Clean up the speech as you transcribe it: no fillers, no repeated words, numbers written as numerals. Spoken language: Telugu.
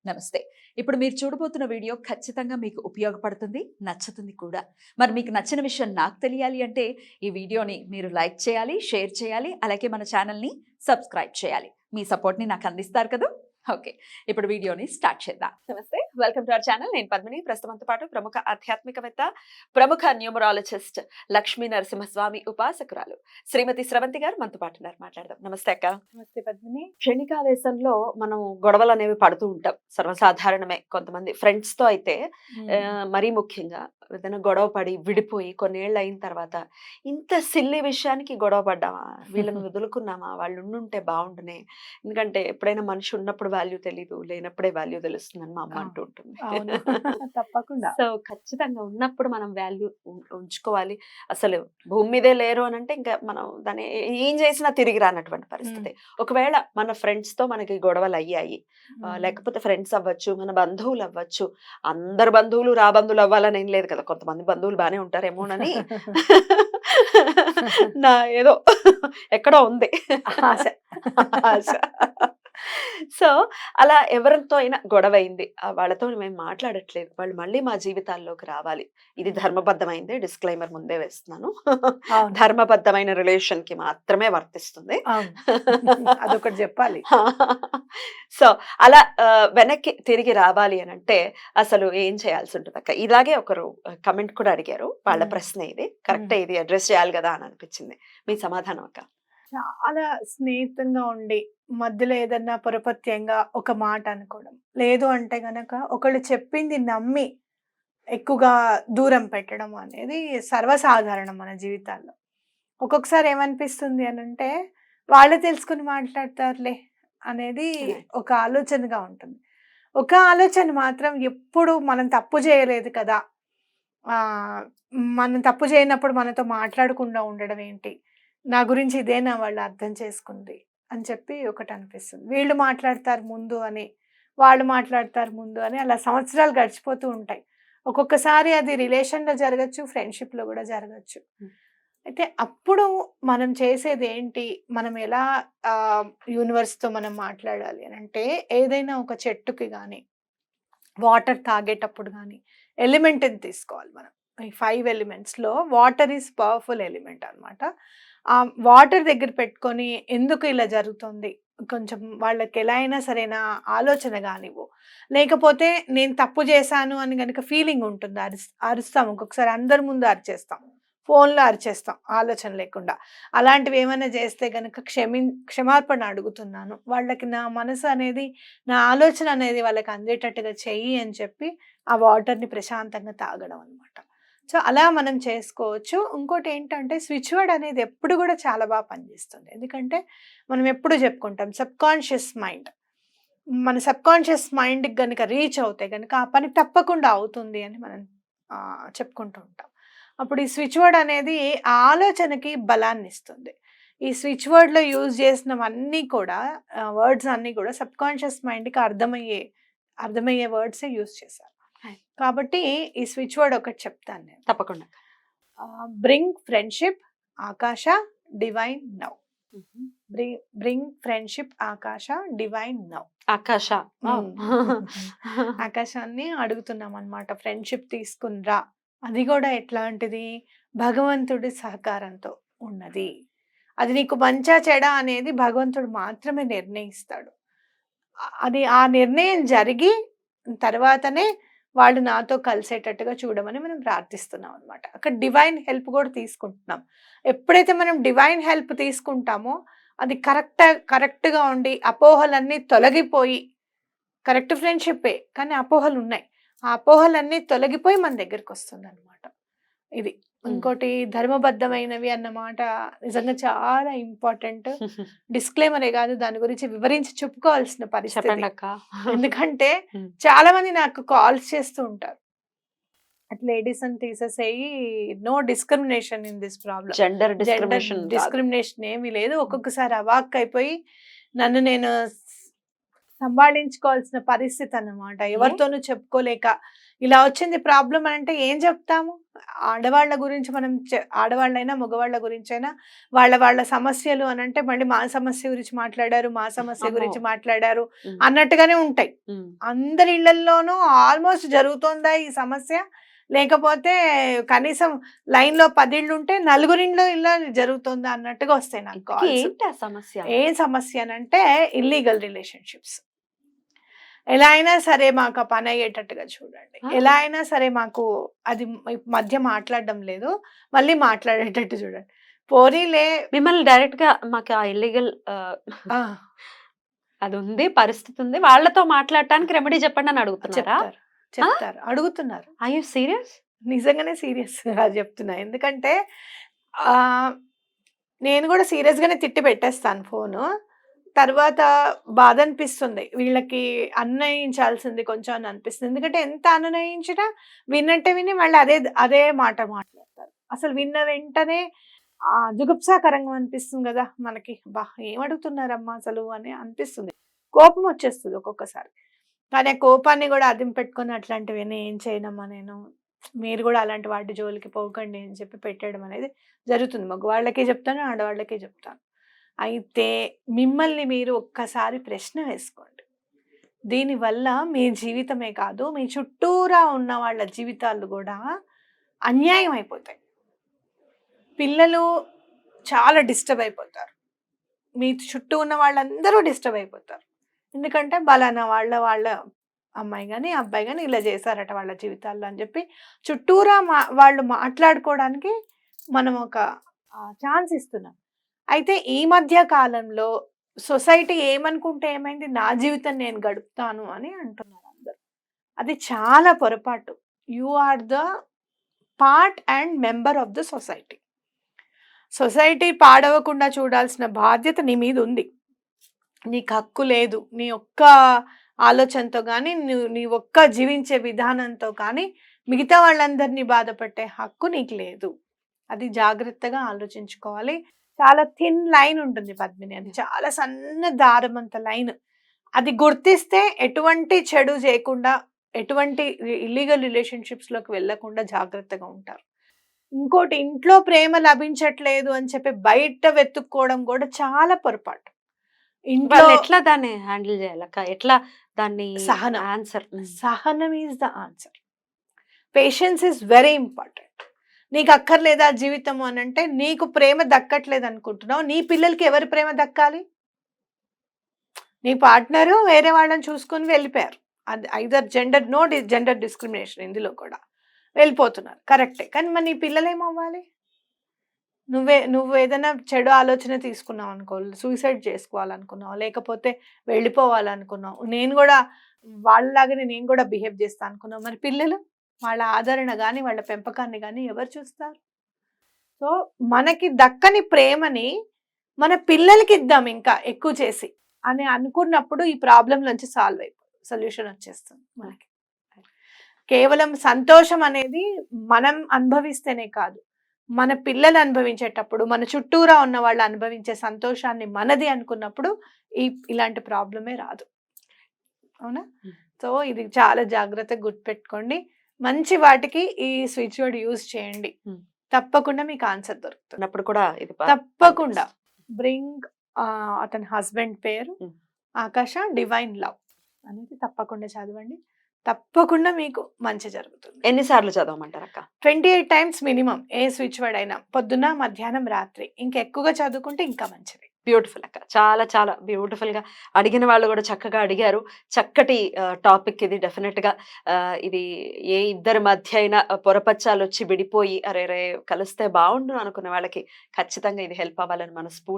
నమస్తే. ఇప్పుడు మీరు చూడబోతున్న వీడియో ఖచ్చితంగా మీకు ఉపయోగపడుతుంది, నచ్చుతుంది కూడా. మరి మీకు నచ్చిన విషయం నాకు తెలియాలి అంటే ఈ వీడియోని మీరు లైక్ చేయాలి, షేర్ చేయాలి, అలాగే మన ఛానల్‌ని సబ్స్క్రైబ్ చేయాలి. మీ సపోర్ట్‌ని నాకు అందిస్తారు కదూ! ఓకే. ఇప్పుడు వీడియోని స్టార్ట్ చేద్దాం. నమస్తే. Welcome to our channel. నేను పద్మిని. ప్రస్తుతంతో పాటు ప్రముఖ ఆధ్యాత్మికవేత్త, ప్రముఖ న్యూమరాలజిస్ట్ లక్ష్మీ నరసింహస్వామి ఉపాసకురాలు శ్రీమతి స్రవంతి గారు మనతో పాటు ఉన్నారు. మాట్లాడదాం. నమస్తే అక్క. నమస్తే పద్మిని. క్షణికావేశంలో మనం గొడవలు అనేవి పడుతూ ఉంటాం. సర్వసాధారణమే. కొంతమంది ఫ్రెండ్స్ తో అయితే మరీ ముఖ్యంగా ఏదైనా గొడవ పడి విడిపోయి కొన్నేళ్ళు అయిన తర్వాత ఇంత సిల్లి విషయానికి గొడవ పడ్డామా, వీళ్ళని వదులుకున్నామా, వాళ్ళు ఉండుంటే బాగుండునే. ఎందుకంటే ఎప్పుడైనా మనిషి ఉన్నప్పుడు వాల్యూ తెలీదు, లేనప్పుడే వాల్యూ తెలుస్తుందని మా అమ్మ అంటూ ఉంటుంది. అవును. తప్పకుండా. సో ఖచ్చితంగా ఉన్నప్పుడు మనం వాల్యూ ఉంచుకోవాలి. అసలు భూమి మీదే లేరు అని అంటే ఇంకా మనం దాన్ని ఏం చేసినా తిరిగి రానటువంటి పరిస్థితి. ఒకవేళ మన ఫ్రెండ్స్ తో మనకి గొడవలు అయ్యాయి, లేకపోతే ఫ్రెండ్స్ అవ్వచ్చు, మన బంధువులు అవ్వచ్చు. అందరు బంధువులు బంధువులు అవ్వాలని ఏం లేదు కదా, కొంతమంది బంధువులు బానే ఉంటారేమోనని నా ఏదో ఎక్కడో ఉంది ఆశ. ఆశ. సో అలా ఎవరితో అయినా గొడవ అయింది, వాళ్ళతో మేము మాట్లాడట్లేదు, వాళ్ళు మళ్ళీ మా జీవితాల్లోకి రావాలి. ఇది ధర్మబద్ధమైంది. డిస్క్లైమర్ ముందే వేస్తున్నాను. ధర్మబద్ధమైన రిలేషన్ కి మాత్రమే వర్తిస్తుంది. అదొకటి చెప్పాలి. సో అలా వెనక్కి తిరిగి రావాలి అని అంటే అసలు ఏం చేయాల్సి ఉంటుంది అక్క? ఇలాగే ఒకరు కమెంట్ కూడా అడిగారు. వాళ్ళ ప్రశ్న ఇది కరెక్టే, ఇది అడ్రస్ చేయాలి కదా అని అనిపించింది. మీ సమాధానం అక్క? చాలా స్నేహితంగా ఉండి మధ్యలో ఏదన్నా పొరపత్యంగా ఒక మాట అనుకోవడం, లేదు అంటే గనక ఒకళ్ళు చెప్పింది నమ్మి ఎక్కువగా దూరం పెట్టడం అనేది సర్వసాధారణం మన జీవితాల్లో. ఒక్కొక్కసారి ఏమనిపిస్తుంది అని అంటే వాళ్ళే తెలుసుకుని మాట్లాడతారులే అనేది ఒక ఆలోచనగా ఉంటుంది. ఒక ఆలోచన మాత్రం ఎప్పుడు మనం తప్పు చేయలేదు కదా, మనం తప్పు చేయనప్పుడు మనతో మాట్లాడకుండా ఉండడం ఏంటి, నా గురించి ఇదేనా వాళ్ళు అర్థం చేసుకుంది అని చెప్పి ఒకటి అనిపిస్తుంది. వీళ్ళు మాట్లాడతారు ముందు అని, వాళ్ళు మాట్లాడతారు ముందు అని, అలా సంవత్సరాలు గడిచిపోతూ ఉంటాయి. ఒక్కొక్కసారి అది రిలేషన్లో జరగచ్చు, ఫ్రెండ్షిప్లో కూడా జరగచ్చు. అయితే అప్పుడు మనం చేసేది ఏంటి, మనం ఎలా యూనివర్స్తో మనం మాట్లాడాలి అని అంటే, ఏదైనా ఒక చెట్టుకి కానీ వాటర్ తాగేటప్పుడు కానీ ఎలిమెంట్ని తీసుకోవాలి మనం. ఈ 5 ఎలిమెంట్స్లో వాటర్ ఈజ్ పవర్ఫుల్ ఎలిమెంట్ అనమాట. ఆ వాటర్ దగ్గర పెట్టుకొని ఎందుకు ఇలా జరుగుతుంది, కొంచెం వాళ్ళకి ఎలా అయినా సరేనా ఆలోచన కానివ్వు, లేకపోతే నేను తప్పు చేశాను అని కనుక ఫీలింగ్ ఉంటుంది, అరుస్తాం ఒక్కొక్కసారి, అందరి ముందు అరిచేస్తాం, ఫోన్లో అరిచేస్తాం ఆలోచన లేకుండా. అలాంటివి ఏమైనా చేస్తే కనుక క్షమాపణ అడుగుతున్నాను, వాళ్ళకి నా మనసు అనేది, నా ఆలోచన అనేది వాళ్ళకి అందేటట్టుగా చెయ్యి అని చెప్పి ఆ వాటర్ని ప్రశాంతంగా తాగడం అనమాట. సో అలా మనం చేసుకోవచ్చు. ఇంకోటి ఏంటంటే స్విచ్ వర్డ్ అనేది ఎప్పుడు కూడా చాలా బాగా పనిచేస్తుంది. ఎందుకంటే మనం ఎప్పుడు చెప్పుకుంటాం సబ్కాన్షియస్ మైండ్, మన సబ్కాన్షియస్ మైండ్కి కనుక రీచ్ అవుతే కనుక ఆ పని తప్పకుండా అవుతుంది అని మనం చెప్పుకుంటూ ఉంటాం. అప్పుడు ఈ స్విచ్ వర్డ్ అనేది ఆ ఆలోచనకి బలాన్ని ఇస్తుంది. ఈ స్విచ్ వర్డ్లో యూజ్ చేసినవన్నీ కూడా వర్డ్స్ అన్నీ కూడా సబ్కాన్షియస్ మైండ్కి అర్థమయ్యే వర్డ్సే యూజ్ చేశారు. కాబట్టి ఈ స్విచ్ వర్డ్ ఒకటి చెప్తాను నేను. తప్పకుండా. బ్రింగ్ ఫ్రెండ్షిప్ ఆకాశ డివైన్ నౌ. బ్రింగ్ ఫ్రెండ్షిప్ ఆకాశ డివైన్ నౌ. ఆకాశ ఆకాశాన్ని అడుగుతున్నాం అనమాట, ఫ్రెండ్షిప్ తీసుకునిరా. అది కూడా ఎట్లాంటిది, భగవంతుడి సహకారంతో ఉన్నది. అది నీకు మంచా చెడా అనేది భగవంతుడు మాత్రమే నిర్ణయిస్తాడు. అది ఆ నిర్ణయం జరిగి తర్వాతనే వాళ్ళు నాతో కలిసేటట్టుగా చూడమని మనం ప్రార్థిస్తున్నాం అనమాట. అక్కడ డివైన్ హెల్ప్ కూడా తీసుకుంటున్నాం. ఎప్పుడైతే మనం డివైన్ హెల్ప్ తీసుకుంటామో అది కరెక్ట్గా ఉండి అపోహలన్నీ తొలగిపోయి, కరెక్ట్ ఫ్రెండ్షిప్పే కానీ అపోహలు ఉన్నాయి, ఆ అపోహలన్నీ తొలగిపోయి మన దగ్గరికి వస్తుంది అనమాట. ఇది ఇంకోటి ధర్మబద్ధమైనవి అన్నమాట నిజంగా చాలా ఇంపార్టెంట్. డిస్క్లైమరే కాదు, దాని గురించి వివరించి చెప్పుకోవాల్సిన పరిస్థితి. ఎందుకంటే చాలా మంది నాకు కాల్స్ చేస్తూ ఉంటారు, అట్లా లేడీస్ అని తీసేసేయి, no discrimination in this problem, gender discrimination ఏమీ లేదు. ఒక్కొక్కసారి అవాక్ అయిపోయి నన్ను నేను సంభాళించుకోవాల్సిన పరిస్థితి అన్నమాట. ఎవరితోనూ చెప్పుకోలేక ఇలా వచ్చింది ప్రాబ్లం అంటే ఏం చెప్తాము? ఆడవాళ్ళ గురించి మనం ఆడవాళ్ళైనా, మగవాళ్ళ గురించైనా వాళ్ళ వాళ్ళ సమస్యలు అనంటే మళ్ళీ మా సమస్య గురించి మాట్లాడారు, మా సమస్య అమ్మో! గురించి మాట్లాడారు హ్మ్. అన్నట్టుగానే ఉంటాయి. హ్మ్. అందరి ఇళ్లల్లోనూ ఆల్మోస్ట్ జరుగుతోందా ఈ సమస్య? లేకపోతే కనీసం లైన్‌లో 10 ఇళ్ళుంటే నలుగురింట్లో ఇలా జరుగుతుందా అన్నట్టుగా వస్తాయి నాకు ఇంతకీ కాల్స్. ఏంటి ఆ సమస్య? ఏం సమస్య అనంటే ఇల్లీగల్ రిలేషన్‌షిప్స్. ఎలా అయినా సరే మాకు ఆ పని అయ్యేటట్టుగా చూడండి. ఆ! ఎలా అయినా సరే మాకు అది మధ్య మాట్లాడడం లేదు. మళ్ళీ మాట్లాడేటట్టు చూడండి. పోనీలే మిమ్మల్ని డైరెక్ట్‌గా మాకు ఆ ఇల్లీగల్ ఆ! అదుంది, పరిస్థితుంది. వాళ్ళతో మాట్లాడటానికి రెమెడీ చెప్పండని అడుగుతున్నారా? చెప్తారు. ఆ! చెప్తారు. అడుగుతున్నారు. Are you serious? నిజంగానే సీరియస్‌గా చెప్తున్నా. ఎందుకంటే ఆహ్, నేను గూడా సీరియస్‌గానే తిట్టి పెట్టేస్తాను ఫోను. తర్వాత బాధనిపిస్తుంది. వీళ్ళకి అన్వయించాల్సింది కొంచెం అని అనిపిస్తుంది. ఎందుకంటే ఎంత అనునయించినా విన్నట్టే విని మళ్ళీ అదే మాట మాట్లాడతారు. అసలు విన్న వెంటనే జుగుప్సాకరంగా అనిపిస్తుంది గదా! మనకి. అబ్బా! ఏం అడుగుతున్నారమ్మా అసలు అని అనిపిస్తుంది. కోపం వచ్చేస్తది ఒక్కొక్కసారి. కానీ ఆ కోపాన్ని గూడా అదుము పెట్టుకొని అట్లాంటివన్నీ ఏం చేయనమ్మా నేను. మీరు గూడా అలాంటి వాటి జోలికి పోకండి అని చెప్పి పెట్టేయడం అనేది జరుగుతుంది. మగవాళ్ళకి చెప్తాను, ఆడవాళ్ళకి చెప్తాను. అయితే మిమ్మల్ని మీరు ఒక్కసారి ప్రశ్న వేసుకోండి. దీనివల్ల మీ జీవితమే కాదు, మీ చుట్టూరా ఉన్న వాళ్ళ జీవితాలు గూడా అన్యాయం అయిపోతాయి. పిల్లలు చాలా డిస్టర్బ్ అయిపోతారు. మీ చుట్టూ ఉన్న వాళ్ళందరూ డిస్టర్బ్ అయిపోతారు. ఎందుకంటే పలానా వాళ్ళ అమ్మాయి గాని, అబ్బాయి గాని ఇలా చేశారట వాళ్ళ జీవితాల్లో అని చెప్పి చుట్టూరా వాళ్ళు మాట్లాడుకోవడానికి మనం ఒక ఛాన్స్ ఇస్తున్నాం. అయితే ఈ మధ్య కాలంలో సొసైటీ ఏమనుకుంటే ఏమైంది? నా జీవితం నేను గడుపుతాను అని అంటున్నారు అందరూ. అది చాలా పొరపాటు. You are the part and member of the society. Society పాడవకుండా చూడాల్సిన బాధ్యత నీ మీద ఉంది. నీకు హక్కు లేదు. నీ ఒక్క ఆలోచనతో గాని, నీ ఒక్క జీవించే విధానంతో కానీ మిగతా వాళ్ళందరినీ బాధపెట్టే హక్కు నీకు లేదు. అది జాగ్రత్తగా ఆలోచించుకోవాలి. చాలా థిన్ లైన్ ఉంటుంది పద్మిని. అది చాలా సన్న దారమంత లైన్. అది గుర్తిస్తే ఎటువంటి చెడు చేయకుండా, ఎటువంటి ఇల్లీగల్ రిలేషన్‌షిప్స్‌లోకి వెళ్ళకుండా జాగ్రత్తగా ఉంటారు. ఇంకోటి ఇంట్లో ప్రేమ లభించట్లేదు అని చెప్పి బయట వెతుక్కోవడం కూడా చాలా పొరపాటు. ఇంట్లో వాళ్ళెట్లా దాన్ని హ్యాండిల్ జేయాలక్క? ఎట్లా దాన్ని సహనం. ఆన్సర్? సహనం is the answer. Patience is very important. నీకు అక్కర్లేదా జీవితము అనంటే నీకు ప్రేమ దక్కట్లేదు అనుకుంటున్నావు. నీ పిల్లలకి ఎవరి ప్రేమ దక్కాలి? నీ పార్ట్నరు వేరే వాళ్ళని చూసుకొని వెళ్ళిపోయారు. అది ఐదర్ జెండర్ డిస్క్రిమినేషన్ ఇందులో కూడా. వెళ్ళిపోతున్నారు. కరెక్టే. కానీ మరి నీ పిల్లలేమవ్వాలి? నువ్వేదైనా చెడు ఆలోచన తీసుకున్నావనుకో, సూసైడ్ చేసుకోవాలనుకున్నావు, లేకపోతే వెళ్ళిపోవాలనుకున్నావు. వాళ్ళలాగానే నేను గూడా బిహేవ్ చేస్తా అనుకున్నావు. మరి పిల్లలు? వాళ్ళ ఆదరణ గాని, వాళ్ళ పెంపకాన్ని గాని ఎవరు చూస్తారు? సో, మనకి దక్కని ప్రేమని మన పిల్లలకిద్దాం ఇంకా ఎక్కువ చేసి అని అనుకున్నప్పుడు ఈ ప్రాబ్లమ్ నుంచి సొల్యూషన్ వచ్చేస్తుంది మనకి. కేవలం సంతోషం అనేది మనం అనుభవిస్తేనే కాదు. మన పిల్లలు అనుభవించేటప్పుడు, మన చుట్టూరా ఉన్న వాళ్ళు అనుభవించే సంతోషాన్ని మనది అనుకున్నప్పుడు ఇలాంటి ప్రాబ్లమే రాదు. అవునా? సో, ఇది చాలా జాగ్రత్తగా గుర్తుపెట్టుకోండి. మంచి వాటికి ఈ స్విచ్ వర్డ్ యూజ్ చేయండి. తప్పకుండా మీకు ఆన్సర్ దొరుకుతుంది. అన్నప్పుడు కూడా ఇది తప్పకుండా బ్రింగ్ అతని హస్బెండ్ పేరు ఆకాశ డివైన్ లవ్ అనేది తప్పకుండా చదవండి. తప్పకుండా మీకు మంచి జరుగుతుంది. ఎన్నిసార్లు చదవమంటారక్క? 28 టైమ్స్ మినిమం ఏ స్విచ్ వర్డ్ అయినా. పొద్దున్న, మధ్యాహ్నం, రాత్రి. ఇంకెక్కువగా చదువుకుంటే ఇంకా మంచిది. బ్యూటిఫుల్ అక్క. చాలా చాలా బ్యూటిఫుల్‌గా అడిగిన వాళ్ళు కూడా చక్కగా అడిగారు. చక్కటి టాపిక్ ఇది డెఫినిట్‌గా. ఇది ఏ ఇద్దరి మధ్య అయినా పొరపచ్చాలొచ్చి విడిపోయి అరెరే! కలిస్తే బావుండు అనుకున్న వాళ్ళకి ఖచ్చితంగా ఇది హెల్ప్ అవ్వాలని మనస్ఫూర్తిగా